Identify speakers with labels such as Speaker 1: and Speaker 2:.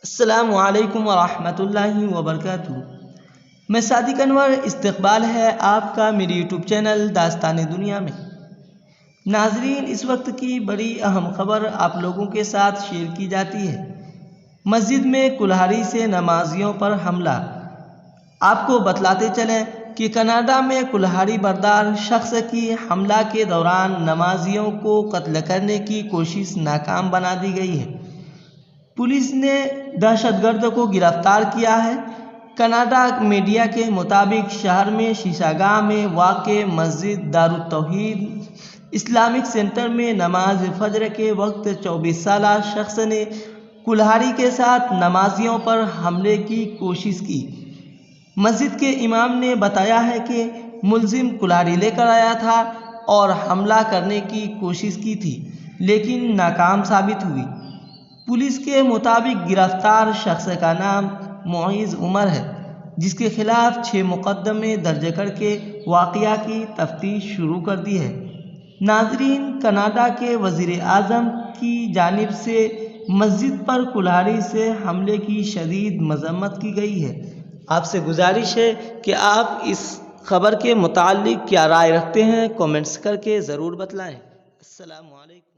Speaker 1: السلام علیکم ورحمۃ اللہ وبرکاتہ۔ میں صادق انور، استقبال ہے آپ کا میری یوٹیوب چینل داستان دنیا میں۔ ناظرین، اس وقت کی بڑی اہم خبر آپ لوگوں کے ساتھ شیئر کی جاتی ہے۔ مسجد میں کلہاڑی سے نمازیوں پر حملہ۔ آپ کو بتلاتے چلیں کہ کینیڈا میں کلہاڑی بردار شخص کی حملہ کے دوران نمازیوں کو قتل کرنے کی کوشش ناکام بنا دی گئی ہے۔ پولیس نے دہشت گرد کو گرفتار کیا ہے۔ کینیڈا میڈیا کے مطابق شہر میں شیشہ گاہ میں واقع مسجد دارالتوحید اسلامک سینٹر میں نماز فجر کے وقت 24 سالہ شخص نے کلہاڑی کے ساتھ نمازیوں پر حملے کی کوشش کی۔ مسجد کے امام نے بتایا ہے کہ ملزم کلہاڑی لے کر آیا تھا اور حملہ کرنے کی کوشش کی تھی، لیکن ناکام ثابت ہوئی۔ پولیس کے مطابق گرفتار شخص کا نام معیز عمر ہے، جس کے خلاف 6 مقدمے درج کر کے واقعہ کی تفتیش شروع کر دی ہے۔ ناظرین، کینیڈا کے وزیر اعظم کی جانب سے مسجد پر کلہاڑی سے حملے کی شدید مذمت کی گئی ہے۔ آپ سے گزارش ہے کہ آپ اس خبر کے متعلق کیا رائے رکھتے ہیں، کامنٹس کر کے ضرور بتلائیں۔ السلام علیکم۔